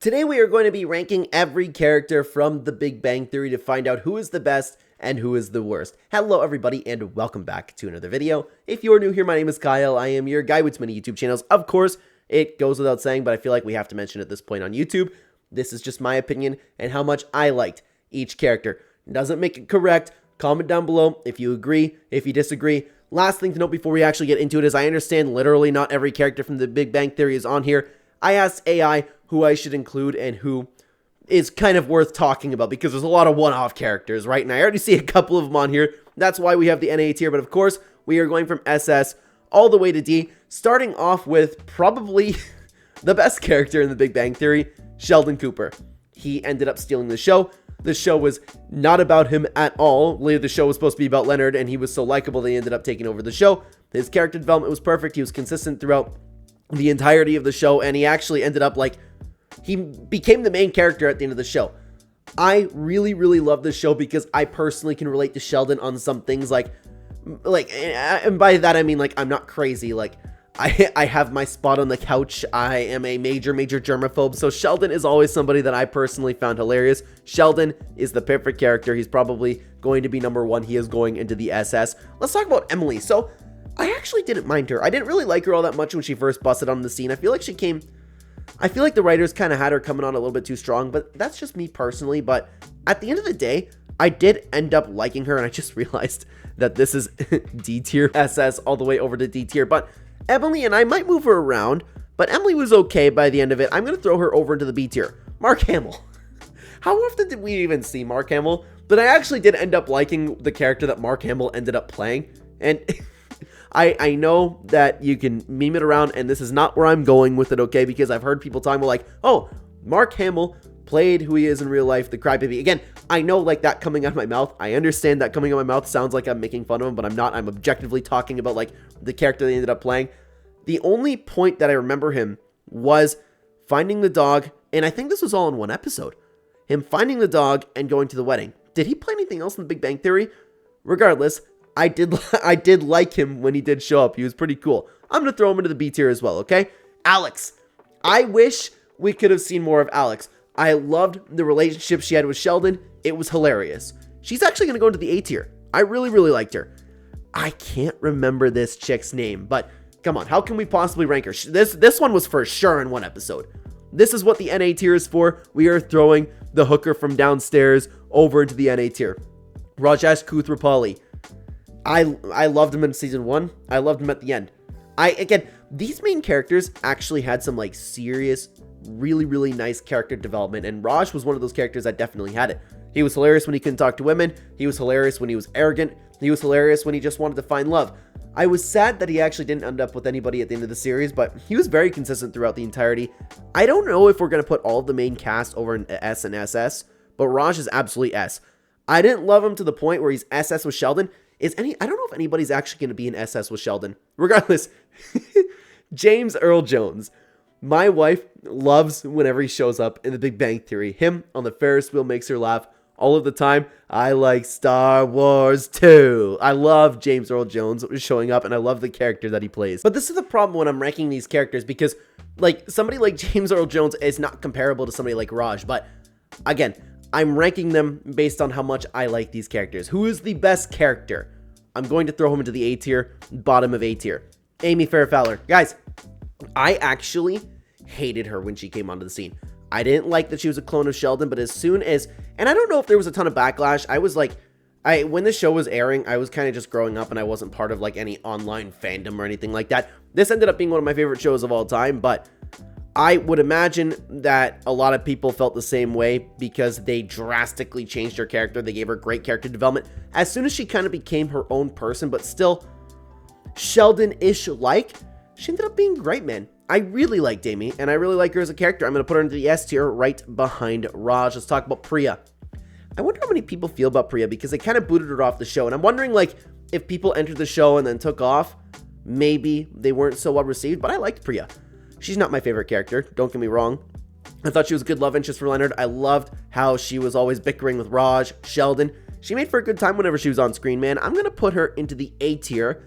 Today we are going to be ranking every character from The Big Bang Theory to find out who is the best and who is the worst. Hello everybody and welcome back to another video. If you're new here, my name is Kyle. I am your guy with many YouTube channels. Of course, it goes without saying, but I feel like we have to mention at this point on YouTube. This is just my opinion and how much I liked each character. It doesn't make it correct. Comment down below if you agree, if you disagree. Last thing to note before we actually get into it is I understand literally not every character from The Big Bang Theory is on here. I asked AI who I should include and who is kind of worth talking about because there's a lot of one-off characters, right? And I already see a couple of them on here. That's why we have the NA tier, but of course, we are going from SS all the way to D, starting off with probably the best character in The Big Bang Theory, Sheldon Cooper. He ended up stealing the show. The show was not about him at all. Later, the show was supposed to be about Leonard, and he was so likable they ended up taking over the show. His character development was perfect. He was consistent throughout the entirety of the show, and he actually ended up he became the main character at the end of the show. I really love this show because I personally can relate to Sheldon on some things and by that I mean I'm not crazy. I have my spot on the couch. I am a major germaphobe, so Sheldon is always somebody that I personally found hilarious. Sheldon is the perfect character. He's probably going to be number one. He is going into the SS. Let's talk about Emily. So I actually didn't mind her. I didn't really like her all that much when she first busted on the scene. I feel like the writers kind of had her coming on a little bit too strong, but that's just me personally. But at the end of the day, I did end up liking her, and I just realized that this is D tier SS all the way over to D tier. But Emily, and I might move her around, but Emily was okay by the end of it. I'm going to throw her over into the B tier. Mark Hamill. How often did we even see Mark Hamill? But I actually did end up liking the character that Mark Hamill ended up playing, and I know that you can meme it around, and this is not where I'm going with it, okay? Because I've heard people talking about oh, Mark Hamill played who he is in real life, the crybaby. Again, I know that coming out of my mouth. I understand that coming out of my mouth sounds like I'm making fun of him, but I'm not. I'm objectively talking about the character they ended up playing. The only point that I remember him was finding the dog, and I think this was all in one episode. Him finding the dog and going to the wedding. Did he play anything else in The Big Bang Theory? Regardless, I did like him when he did show up. He was pretty cool. I'm going to throw him into the B tier as well, okay? Alex. I wish we could have seen more of Alex. I loved the relationship she had with Sheldon. It was hilarious. She's actually going to go into the A tier. I really liked her. I can't remember this chick's name, but come on. How can we possibly rank her? This one was for sure in one episode. This is what the NA tier is for. We are throwing the hooker from downstairs over into the NA tier. Rajesh Koothrappali. I loved him in season 1. I loved him at the end. Again, these main characters actually had some serious, really nice character development, and Raj was one of those characters that definitely had it. He was hilarious when he couldn't talk to women. He was hilarious when he was arrogant. He was hilarious when he just wanted to find love. I was sad that he actually didn't end up with anybody at the end of the series, but he was very consistent throughout the entirety. I don't know if we're going to put all of the main cast over in S and SS, but Raj is absolutely S. I didn't love him to the point where he's SS with Sheldon. I don't know if anybody's actually going to be an SS with Sheldon. Regardless, James Earl Jones. My wife loves whenever he shows up in The Big Bang Theory. Him on the Ferris wheel makes her laugh all of the time. I like Star Wars too. I love James Earl Jones showing up, and I love the character that he plays. But this is the problem when I'm ranking these characters, because somebody like James Earl Jones is not comparable to somebody like Raj. But again, I'm ranking them based on how much I like these characters. Who is the best character? I'm going to throw him into the A tier, bottom of A tier. Amy Farrah Fowler. Guys, I actually hated her when she came onto the scene. I didn't like that she was a clone of Sheldon, but as soon as, and I don't know if there was a ton of backlash, I was when the show was airing, I was kind of just growing up and I wasn't part of any online fandom or anything like that. This ended up being one of my favorite shows of all time, but I would imagine that a lot of people felt the same way because they drastically changed her character. They gave her great character development. As soon as she kind of became her own person, but still Sheldon-ish she ended up being great, man. I really liked Amy, and I really like her as a character. I'm going to put her into the S tier right behind Raj. Let's talk about Priya. I wonder how many people feel about Priya because they kind of booted her off the show, and I'm wondering if people entered the show and then took off, maybe they weren't so well received, but I liked Priya. She's not my favorite character, don't get me wrong. I thought she was a good love interest for Leonard. I loved how she was always bickering with Raj, Sheldon. She made for a good time whenever she was on screen, man. I'm going to put her into the A tier.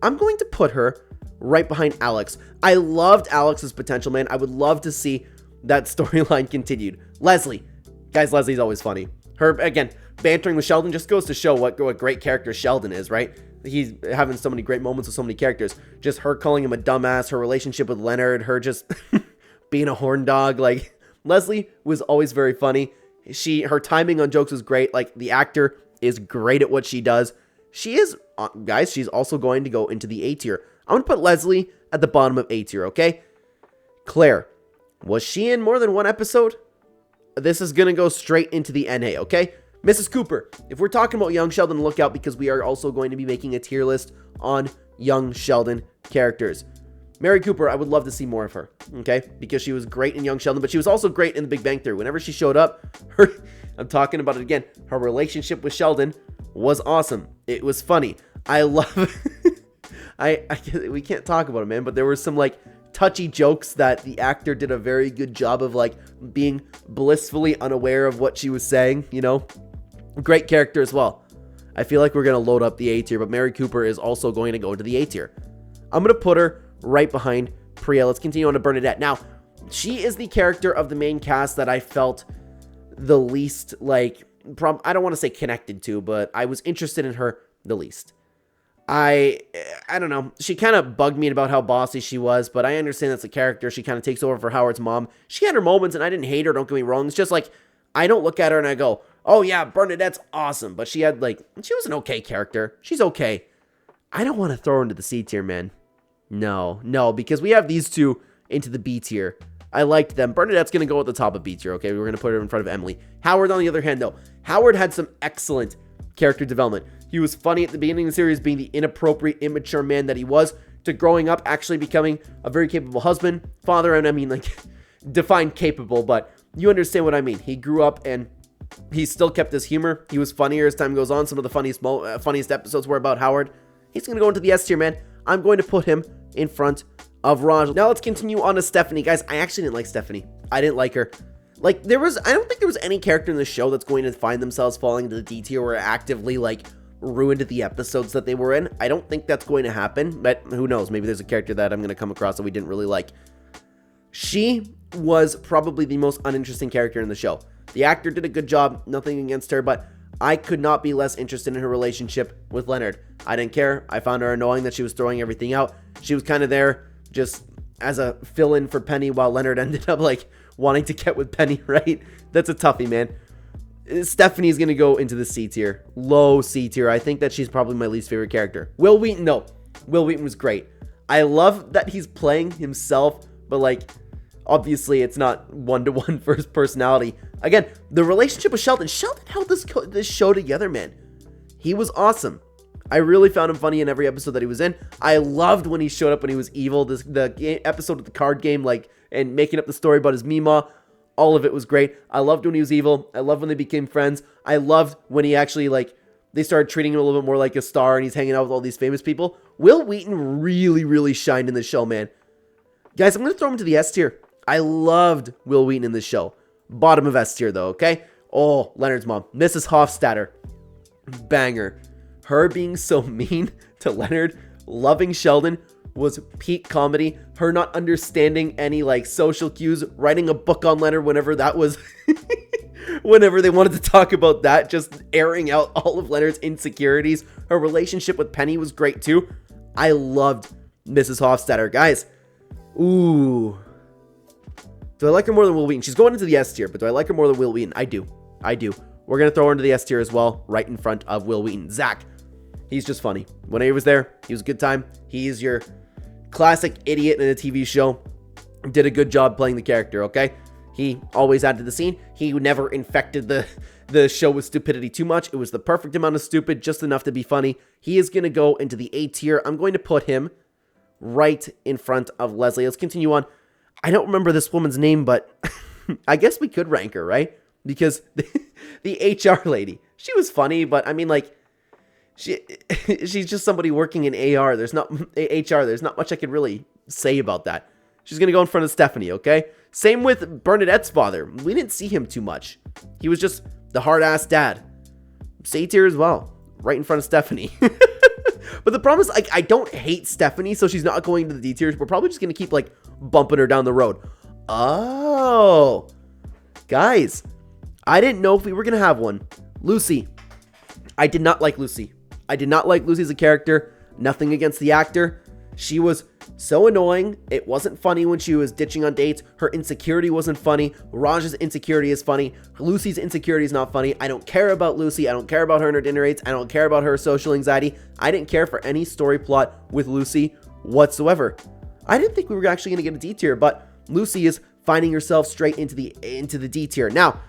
I'm going to put her right behind Alex. I loved Alex's potential, man. I would love to see that storyline continued. Leslie. Guys, Leslie's always funny. Her, again, bantering with Sheldon just goes to show what great character Sheldon is, right? He's having so many great moments with so many characters. Just her calling him a dumbass, her relationship with Leonard, her just being a horn dog. Like, Leslie was always very funny. Her timing on jokes was great. Like, the actor is great at what she does. She is, guys, she's also going to go into the A tier. I'm going to put Leslie at the bottom of A tier, okay? Claire. Was she in more than one episode? This is going to go straight into the NA, okay? Mrs. Cooper. If we're talking about young Sheldon, look out, because we are also going to be making a tier list on young Sheldon characters. Mary Cooper, I would love to see more of her, okay? Because she was great in young Sheldon, but she was also great in The Big Bang Theory. Whenever she showed up, I'm talking about it again, her relationship with Sheldon was awesome. It was funny. I love we can't talk about it, man, but there were some, like, touchy jokes that the actor did a very good job of, like, being blissfully unaware of what she was saying, you know? Great character as well. I feel like we're going to load up the A tier, but Mary Cooper is also going to go to the A tier. I'm going to put her right behind Priya. Let's continue on to Bernadette. Now, she is the character of the main cast that I felt the least, like, I don't want to say connected to, but I was interested in her the least. I don't know. She kind of bugged me about how bossy she was, but I understand that's a character. She kind of takes over for Howard's mom. She had her moments, and I didn't hate her, don't get me wrong. It's just like, I don't look at her and I go, oh yeah, Bernadette's awesome. But she was an okay character. She's okay. I don't want to throw her into the C tier, man. No, because we have these two into the B tier. I liked them. Bernadette's going to go at the top of B tier, okay? We're going to put her in front of Emily. Howard, on the other hand, though. Howard had some excellent character development. He was funny at the beginning of the series, being the inappropriate, immature man that he was, to growing up, actually becoming a very capable husband, father, and I mean, like, define capable, but you understand what I mean. He grew up, and he still kept his humor. He was funnier as time goes on. Some of the funniest episodes were about Howard. He's going to go into the S tier, man. I'm going to put him in front of Raj. Now let's continue on to Stephanie. Guys, I actually didn't like Stephanie. I didn't like her. Like, I don't think there was any character in the show that's going to find themselves falling into the D tier or actively, like, ruined the episodes that they were in. I don't think that's going to happen, but who knows? Maybe there's a character that I'm going to come across that we didn't really like. She was probably the most uninteresting character in the show. The actor did a good job, nothing against her, but I could not be less interested in her relationship with Leonard. I didn't care. I found her annoying that she was throwing everything out. She was kind of there just as a fill-in for Penny, while Leonard ended up, like, wanting to get with Penny, right? That's a toughie, man. Stephanie's going to go into the C tier. Low C tier. I think that she's probably my least favorite character. Will Wheaton, no. Will Wheaton was great. I love that he's playing himself, but, like, obviously it's not one-to-one for his personality. Again, the relationship with Sheldon. Sheldon held this show together, man. He was awesome. I really found him funny in every episode that he was in. I loved when he showed up when he was evil. The episode of the card game, like, and making up the story about his Mima. All of it was great. I loved when he was evil. I loved when they became friends. I loved when he actually, like, they started treating him a little bit more like a star, and he's hanging out with all these famous people. Will Wheaton really, really shined in this show, man. Guys, I'm going to throw him to the S tier. I loved Will Wheaton in this show. Bottom of S tier, though, okay? Oh, Leonard's mom. Mrs. Hofstadter. Banger. Her being so mean to Leonard, loving Sheldon, was peak comedy. Her not understanding any, like, social cues, writing a book on Leonard whenever that was... whenever they wanted to talk about that, just airing out all of Leonard's insecurities. Her relationship with Penny was great, too. I loved Mrs. Hofstadter. Guys, ooh... Do I like her more than Will Wheaton? She's going into the S tier, but do I like her more than Will Wheaton? I do. We're going to throw her into the S tier as well, right in front of Will Wheaton. Zach, he's just funny. When he was there, he was a good time. He's your classic idiot in a TV show. Did a good job playing the character, okay? He always added to the scene. He never infected the show with stupidity too much. It was the perfect amount of stupid, just enough to be funny. He is going to go into the A tier. I'm going to put him right in front of Leslie. Let's continue on. I don't remember this woman's name, but I guess we could rank her, right? Because the HR lady, she was funny, but I mean, like, she's just somebody working in AR. There's not HR. There's not much I could really say about that. She's going to go in front of Stephanie, okay? Same with Bernadette's father. We didn't see him too much. He was just the hard-ass dad. C tier as well, right in front of Stephanie. But the problem is, like, I don't hate Stephanie, so she's not going to the D tier. We're probably just going to keep, like, bumping her down the road. Oh, guys, I didn't know if we were going to have one. Lucy. I did not like Lucy. I did not like Lucy as a character. Nothing against the actor. She was so annoying. It wasn't funny when she was ditching on dates. Her insecurity wasn't funny. Raj's insecurity is funny. Lucy's insecurity is not funny. I don't care about Lucy. I don't care about her and her dinner dates. I don't care about her social anxiety. I didn't care for any story plot with Lucy whatsoever. I didn't think we were actually going to get a D tier, but Lucy is finding herself straight into the D tier. Now,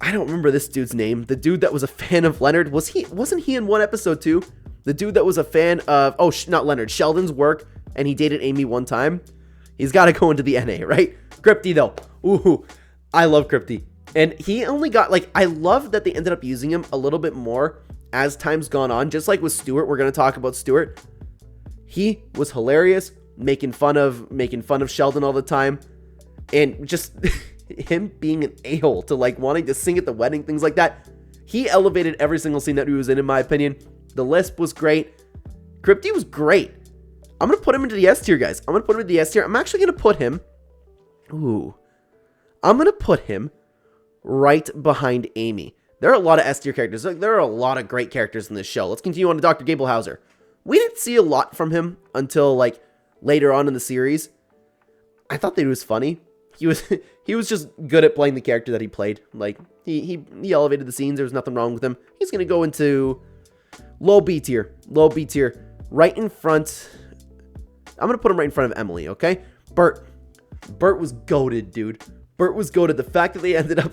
I don't remember this dude's name. The dude that was a fan of Leonard, wasn't he in one episode too? The dude that was a fan of, not Leonard, Sheldon's work, and he dated Amy one time. He's got to go into the NA, right? Crypty though. Ooh, I love Crypty. And he only got, I love that they ended up using him a little bit more as time's gone on. Just like with Stuart, we're going to talk about Stuart. He was hilarious, making fun of Sheldon all the time. And just him being an a-hole to wanting to sing at the wedding, things like that. He elevated every single scene that he was in my opinion. The lisp was great. Crypty was great. I'm going to put him into the S tier, guys. I'm going to put him into the S tier. I'm actually going to put him... I'm going to put him right behind Amy. There are a lot of S tier characters. There are a lot of great characters in this show. Let's continue on to Dr. Gable Hauser. We didn't see a lot from him until, later on in the series. I thought that he was funny. He was just good at playing the character that he played. He elevated the scenes. There was nothing wrong with him. He's going to go into... low B tier, right in front. I'm going to put him right in front of Emily, okay? Bert was goated, dude. Bert was goated. The fact that they ended up,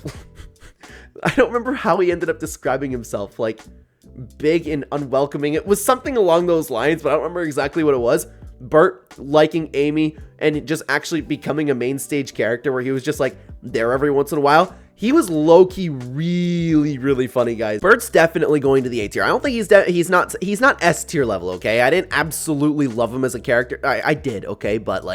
I don't remember how he ended up describing himself, big and unwelcoming. It was something along those lines, but I don't remember exactly what it was. Bert liking Amy and just actually becoming a main stage character where he was just there every once in a while. He was low-key really, really funny, guys. Bert's definitely going to the A tier. I don't think he's not S tier level, okay? I didn't absolutely love him as a character. I did, okay? But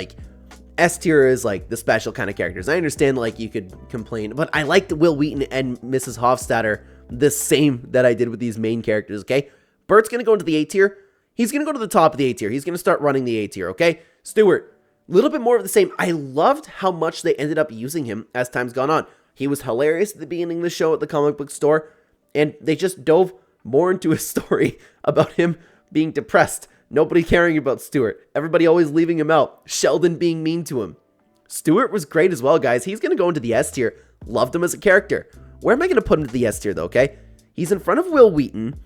S tier is the special kind of characters. I understand you could complain, but I liked Will Wheaton and Mrs. Hofstadter the same that I did with these main characters, okay? Bert's gonna go into the A tier. He's gonna go to the top of the A tier. He's gonna start running the A tier, okay? Stuart, a little bit more of the same. I loved how much they ended up using him as time's gone on. He was hilarious at the beginning of the show at the comic book store, and they just dove more into his story about him being depressed, nobody caring about Stuart, everybody always leaving him out, Sheldon being mean to him. Stuart was great as well, guys. He's going to go into the S tier. Loved him as a character. Where am I going to put him into the S tier, though, okay? He's in front of Will Wheaton.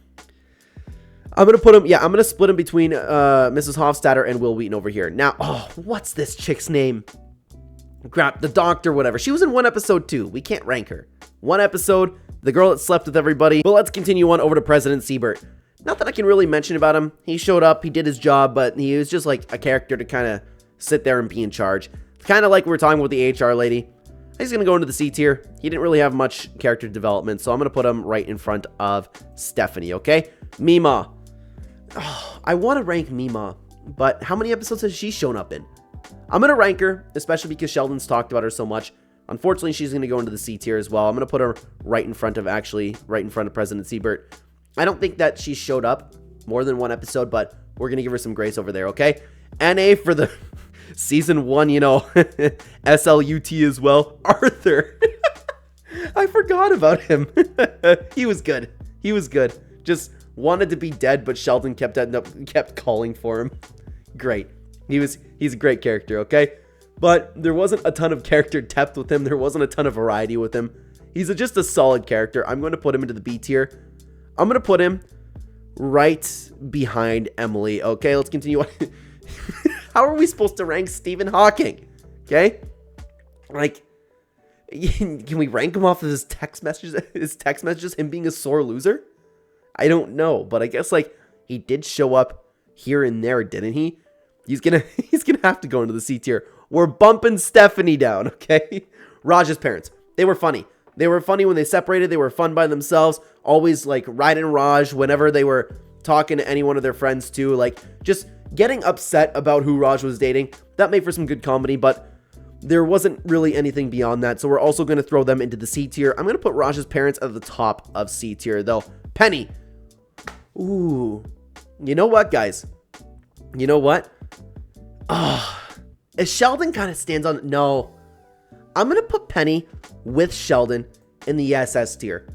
I'm going to put him, I'm going to split him between Mrs. Hofstadter and Will Wheaton over here. Now, what's this chick's name? Crap, the doctor, whatever. She was in one episode too. We can't rank her. One episode, the girl that slept with everybody. But let's continue on over to President Siebert. Not that I can really mention about him. He showed up, he did his job, but he was just a character to kind of sit there and be in charge. Kind of like we were talking with the HR lady. He's going to go into the C tier. He didn't really have much character development, so I'm going to put him right in front of Stephanie, okay? Mima. I want to rank Mima, but how many episodes has she shown up in? I'm going to rank her, especially because Sheldon's talked about her so much. Unfortunately, she's going to go into the C tier as well. I'm going to put her right in front of President Siebert. I don't think that she showed up more than one episode, but we're going to give her some grace over there, okay? NA for the season 1, SLUT as well. Arthur. I forgot about him. He was good. Just wanted to be dead, but Sheldon kept calling for him. Great. He's a great character, okay? But there wasn't a ton of character depth with him. There wasn't a ton of variety with him. He's just a solid character. I'm going to put him into the B tier. I'm going to put him right behind Emily, okay? Let's continue on. How are we supposed to rank Stephen Hawking? Okay? Can we rank him off of his text messages, him being a sore loser? I don't know, but I guess he did show up here and there, didn't he? He's gonna have to go into the C tier. We're bumping Stephanie down, okay? Raj's parents, they were funny. They were funny when they separated. They were fun by themselves. Always riding Raj whenever they were talking to any one of their friends too. Just getting upset about who Raj was dating. That made for some good comedy, but there wasn't really anything beyond that. So we're also going to throw them into the C tier. I'm going to put Raj's parents at the top of C tier though. Penny. Ooh. You know what, guys? You know what? Sheldon kind of stands on... No. I'm going to put Penny with Sheldon in the SS tier.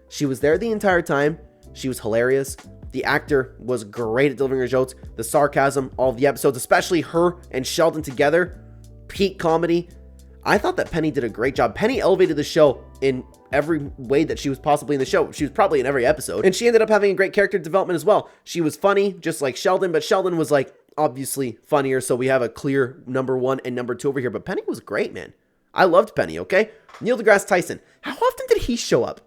She was there the entire time. She was hilarious. The actor was great at delivering her jokes. The sarcasm, all of the episodes, especially her and Sheldon together, peak comedy. I thought that Penny did a great job. Penny elevated the show in every way that she was possibly in the show. She was probably in every episode. And she ended up having a great character development as well. She was funny, just like Sheldon, but Sheldon was like obviously funnier, so we have a clear number 1 and number 2 over here. But Penny was great, man. I loved Penny, okay? Neil deGrasse Tyson. How often did he show up?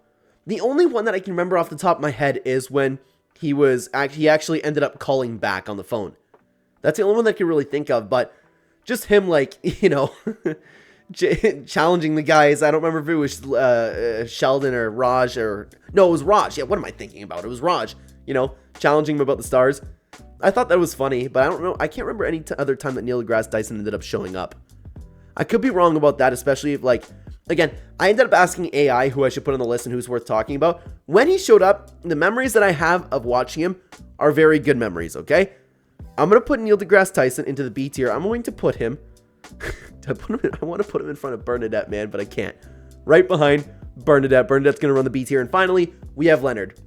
The only one that I can remember off the top of my head is when he actually ended up calling back on the phone. That's the only one that I can really think of, but just him, like, you know, challenging the guys. I don't remember if it was Sheldon or Raj or... No, it was Raj. Yeah, what am I thinking about? It was Raj, you know, challenging him about the stars. I thought that was funny, but I don't know. I can't remember any other time that Neil deGrasse Tyson ended up showing up. I could be wrong about that, especially if, like... Again, I ended up asking AI who I should put on the list and who's worth talking about. When he showed up, the memories that I have of watching him are very good memories, okay? I'm going to put Neil deGrasse Tyson into the B tier. I'm going to put him... I want to put him in front of Bernadette, man, but I can't. Right behind Bernadette. Bernadette's going to run the B tier. And finally, we have Leonard.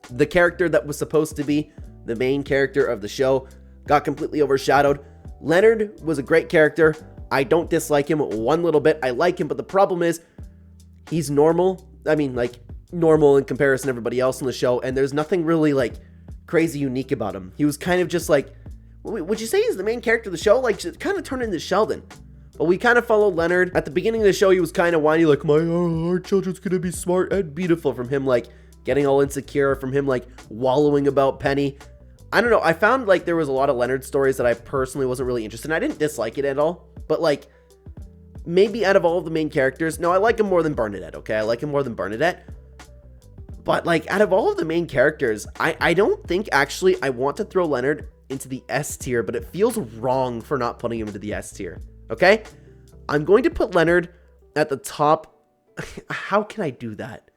The character that was supposed to be the main character of the show got completely overshadowed. Leonard was a great character. I don't dislike him one little bit. I like him, but the problem is he's normal. I mean, like, normal in comparison to everybody else on the show, and there's nothing really, like, crazy unique about him. He was kind of just like, would you say he's the main character of the show? Like, kind of turned into Sheldon. But we kind of followed Leonard. At the beginning of the show, he was kind of whiny, like, our children's gonna be smart and beautiful, from him, like, getting all insecure, from him, like, wallowing about Penny. I don't know. I found, like, there was a lot of Leonard stories that I personally wasn't really interested in. I didn't dislike it at all. But, like, maybe out of all of the main characters... No, I like him more than Bernadette, okay? I like him more than Bernadette. But, like, out of all of the main characters, I don't think, actually, I want to throw Leonard into the S tier, but it feels wrong for not putting him into the S tier, okay? I'm going to put Leonard at the top... How can I do that?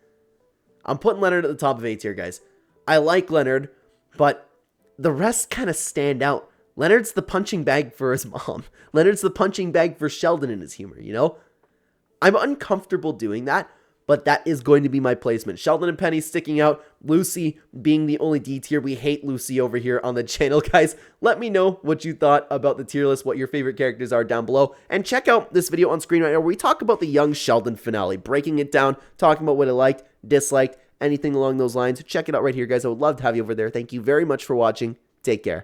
I'm putting Leonard at the top of A tier, guys. I like Leonard, but the rest kind of stand out. Leonard's the punching bag for his mom. Leonard's the punching bag for Sheldon in his humor, you know? I'm uncomfortable doing that, but that is going to be my placement. Sheldon and Penny sticking out. Lucy being the only D tier. We hate Lucy over here on the channel, guys. Let me know what you thought about the tier list, what your favorite characters are down below. And check out this video on screen right now where we talk about the young Sheldon finale, breaking it down, talking about what I liked, disliked, anything along those lines. Check it out right here, guys. I would love to have you over there. Thank you very much for watching. Take care.